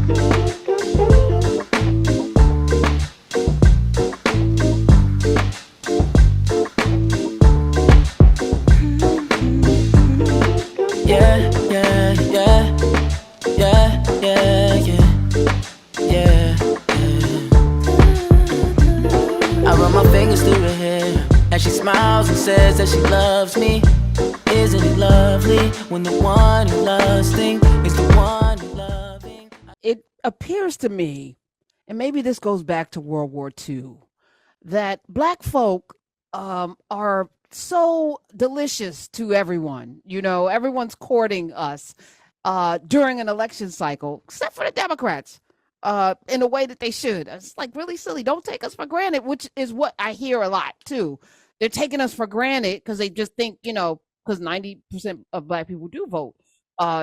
Yeah, yeah, yeah, yeah, yeah, yeah, I run my fingers through her hair as she smiles and says that she loves me. Isn't it lovely when the one you lusting is the one you're loving? It appears to me, and maybe this goes back to World War II, that Black folk are so delicious to everyone. You know, everyone's courting us during an election cycle, except for the Democrats, in a way that they should. It's like really silly. Don't take us for granted, which is what I hear a lot too. They're taking us for granted because they just think, you know, because 90% of Black people do vote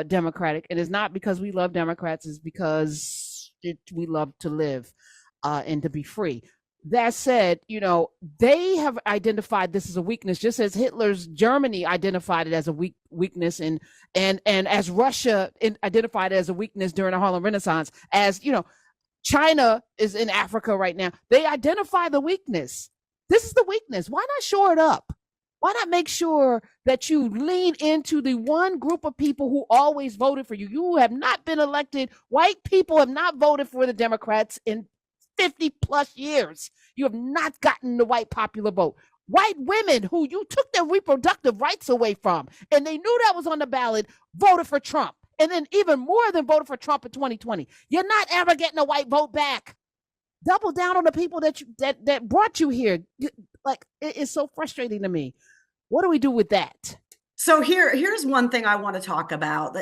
Democratic, and it's not because we love Democrats, it's because we love to live and to be free. That said, you know, they have identified this as a weakness, just as Hitler's Germany identified it as a weakness, and as Russia identified it as a weakness during the Harlem Renaissance. As you know, China is in Africa right now. They identify the weakness. This is the weakness. Why not shore it up? Why not make sure that you lean into the one group of people who always voted for you? You have not been elected. White people have not voted for the Democrats in 50 plus years. You have not gotten the white popular vote. White women who you took their reproductive rights away from, and they knew that was on the ballot, voted for Trump. And then even more than voted for Trump in 2020. You're not ever getting a white vote back. Double down on the people that brought you here. Like, it is so frustrating to me. What do we do with that? So here's one thing I want to talk about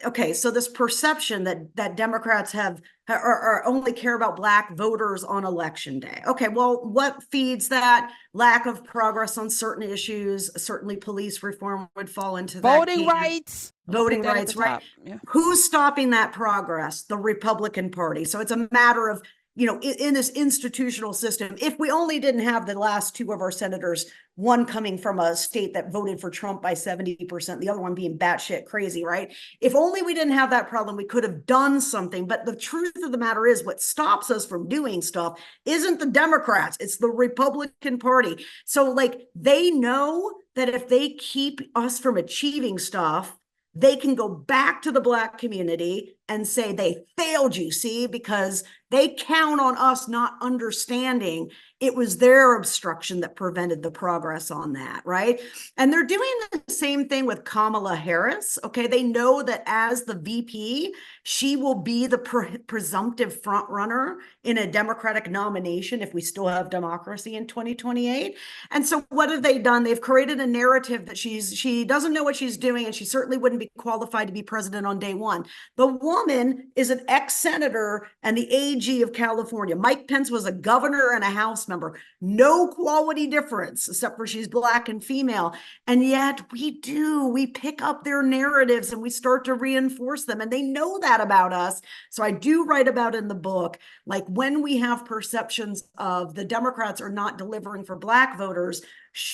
okay, so this perception that Democrats have or only care about Black voters on election day. Okay, well, what feeds that? Lack of progress on certain issues. Certainly police reform would fall into that. Voting rights. Voting rights, right? Yeah. Who's stopping that progress? The Republican Party. So it's a matter of, you know, in this institutional system, if we only didn't have the last two of our senators, one coming from a state that voted for Trump by 70%, the other one being batshit crazy, right? If only we didn't have that problem, we could have done something. But the truth of the matter is, what stops us from doing stuff isn't the Democrats, it's the Republican Party. So like, they know that if they keep us from achieving stuff, they can go back to the Black community and say they failed you, see, because they count on us not understanding it was their obstruction that prevented the progress on that, right? And they're doing the same thing with Kamala Harris, okay? They know that as the VP, she will be the presumptive front runner in a Democratic nomination if we still have democracy in 2028. And so what have they done? They've created a narrative that she doesn't know what she's doing, and she certainly wouldn't be qualified to be president on day one. The woman is an ex-senator and the AG of California. Mike Pence was a governor and a House member. No quality difference, except for she's Black and female. And yet we pick up their narratives and we start to reinforce them. And they know that about us. So I do write about in the book, like, when we have perceptions of the Democrats are not delivering for Black voters,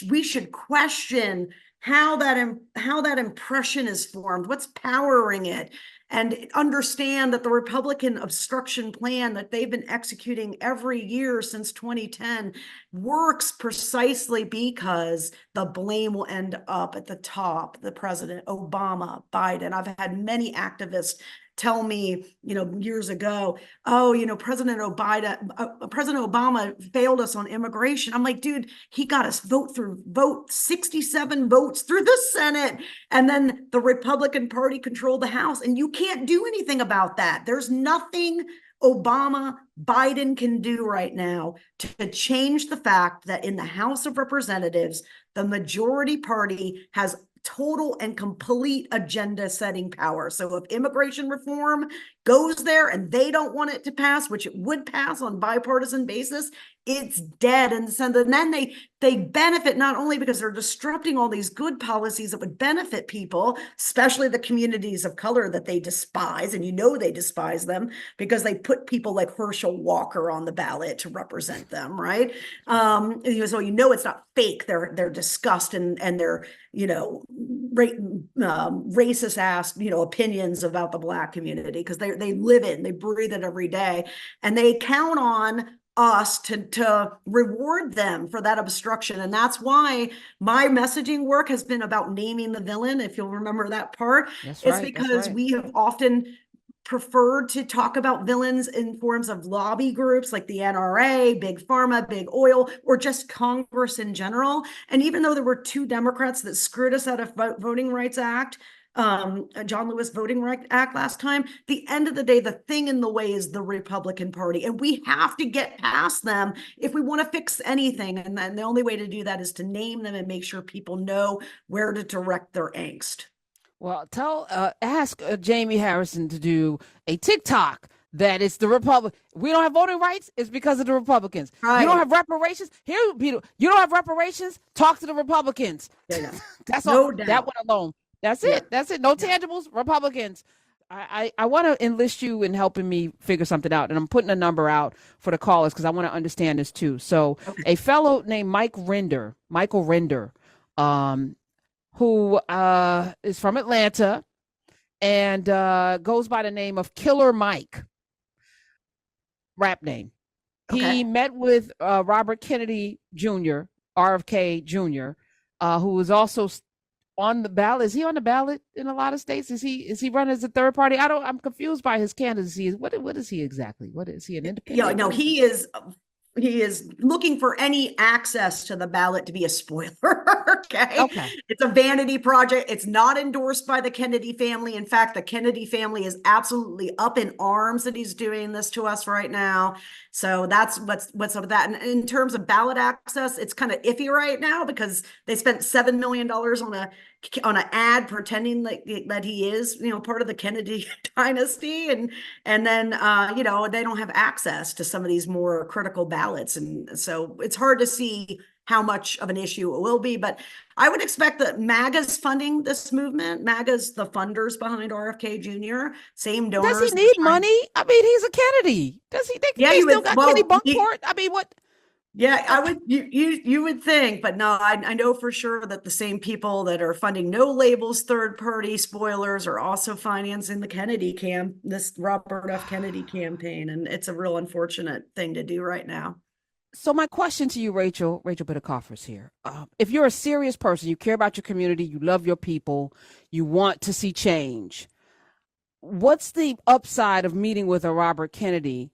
we should question how that impression is formed, what's powering it, and understand that the Republican obstruction plan that they've been executing every year since 2010 works precisely because the blame will end up at the top, the president, Obama, Biden. I've had many activists tell me, you know, years ago, oh, you know, President Obama failed us on immigration. I'm like, dude, he got us vote 67 votes through the Senate. And then the Republican Party controlled the House, and you can't do anything about that. There's nothing Biden can do right now to change the fact that in the House of Representatives, the majority party has total and complete agenda setting power. So if immigration reform goes there and they don't want it to pass, which it would pass on bipartisan basis, it's dead. And then they benefit not only because they're disrupting all these good policies that would benefit people, especially the communities of color that they despise, and you know they despise them because they put people like Herschel Walker on the ballot to represent them, right? So you know it's not fake. They're disgust and they're, you know, racist ass, you know, opinions about the Black community, because they're they live it, they breathe it every day, and they count on us to reward them for that obstruction. And that's why my messaging work has been about naming the villain, if you'll remember that part. That's It's right. That's because right. we have often preferred to talk about villains in forms of lobby groups like the NRA, big pharma, big oil, or just Congress in general. And even though there were 2 Democrats that screwed us out of Voting Rights Act, John Lewis Voting Rights Act last time, the end of the day, the thing in the way is the Republican Party. And we have to get past them if we want to fix anything. And then the only way to do that is to name them and make sure people know where to direct their angst. Well, ask Jamie Harrison to do a TikTok that it's the Republic. We don't have voting rights. It's because of the Republicans. Right. You don't have reparations. Here, Peter, you don't have reparations. Talk to the Republicans. Yeah. That's No all. doubt. That one alone. That's Yeah. it. That's it. No tangibles. Republicans. I want to enlist you in helping me figure something out, and I'm putting a number out for the callers because I want to understand this too. So, a fellow named Michael Render, who is from Atlanta and goes by the name of Killer Mike, rap name. Okay. He met with Robert Kennedy Jr., RFK Jr., who was also on the ballot. Is he on the ballot in a lot of states? Is he running as a third party? I'm confused by his candidacy. What is he exactly? What is he, an independent? Yeah, no, he is looking for any access to the ballot to be a spoiler. Okay. It's a vanity project. It's not endorsed by the Kennedy family. In fact, the Kennedy family is absolutely up in arms that he's doing this to us right now. So that's what's up with that. And in terms of ballot access, it's kind of iffy right now because they spent $7 million on an ad pretending that he is, part of the Kennedy dynasty. And then, they don't have access to some of these more critical ballots. And so it's hard to see how much of an issue it will be, but I would expect that MAGA's funding this movement. MAGA's the funders behind RFK Jr., same donors. Does he need money? I mean, he's a Kennedy. Does he think he still got Kenny Bunkport? I mean, what? Yeah, I would. You would think, but no, I know for sure that the same people that are funding No Labels third party spoilers are also financing the this Robert F. Kennedy campaign, and it's a real unfortunate thing to do right now. So my question to you, Rachel Bitecofer's here. If you're a serious person, you care about your community, you love your people, you want to see change, what's the upside of meeting with a Robert Kennedy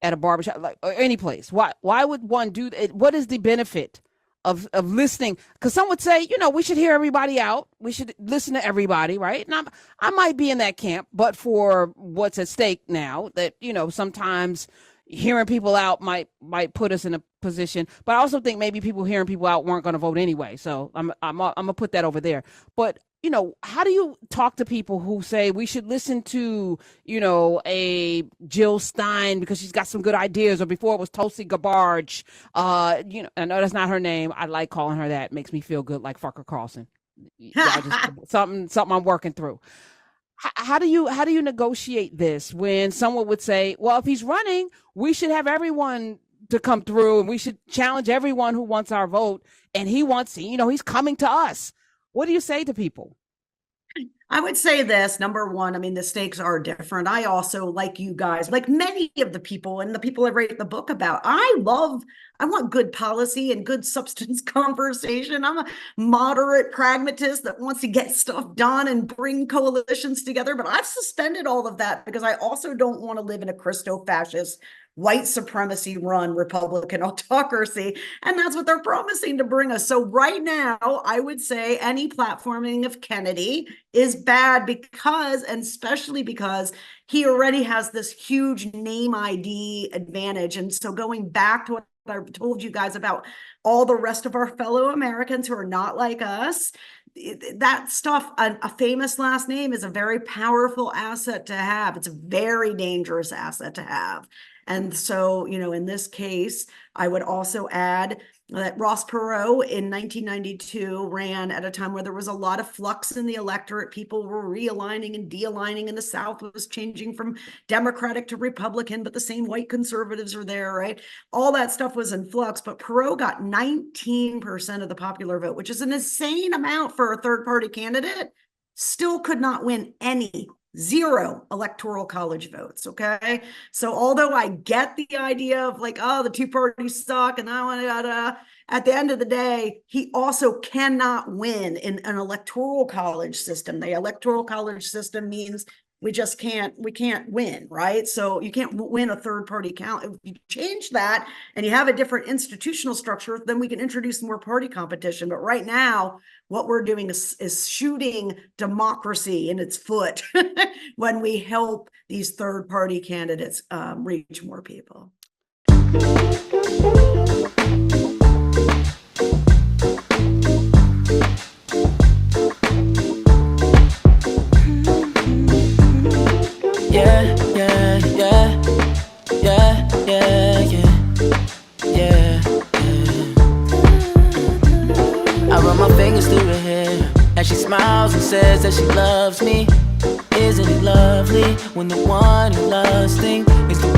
at a barbershop, or any place? Why would one do that? What is the benefit of listening? Because some would say, we should hear everybody out. We should listen to everybody, right? And I might be in that camp, but for what's at stake now, that sometimes hearing people out might put us in a position. But I also think maybe people hearing people out weren't going to vote anyway. So I'm gonna put that over there. But how do you talk to people who say we should listen to, a Jill Stein because she's got some good ideas, or before it was Tulsi Gabbard? I know that's not her name. I like calling her that. It makes me feel good, like Fucker Carlson. something I'm working through. How do you negotiate this when someone would say, well, if he's running, we should have everyone to come through and we should challenge everyone who wants our vote, and he wants, he's coming to us. What do you say to people? I would say this, number one, I mean, the stakes are different. I also, like you guys, like many of the people and the people I write the book about, I want good policy and good substance conversation. I'm a moderate pragmatist that wants to get stuff done and bring coalitions together, but I've suspended all of that because I also don't want to live in a Christo-fascist, white supremacy run Republican autocracy. And that's what they're promising to bring us. So right now, I would say any platforming of Kennedy is bad and especially because he already has this huge name ID advantage. And so going back to what I told you guys about all the rest of our fellow Americans who are not like us, that stuff, a famous last name is a very powerful asset to have. It's a very dangerous asset to have. And so, in this case, I would also add that Ross Perot in 1992 ran at a time where there was a lot of flux in the electorate. People were realigning and de-aligning, and the South was changing from Democratic to Republican, but the same white conservatives were there, right? All that stuff was in flux, but Perot got 19% of the popular vote, which is an insane amount for a third-party candidate. Still could not win any 0 electoral college votes. Okay. So although I get the idea of like, oh, the two parties suck and I want to, at the end of the day, he also cannot win in an electoral college system. The electoral college system means we can't win, right? So you can't win a third party count. If you change that and you have a different institutional structure, then we can introduce more party competition. But right now, what we're doing is shooting democracy in its foot when we help these third party candidates reach more people. Yeah, yeah, yeah, yeah, yeah, yeah, yeah. I run my fingers through her hair as she smiles and says that she loves me. Isn't it lovely when the one you're lusting is the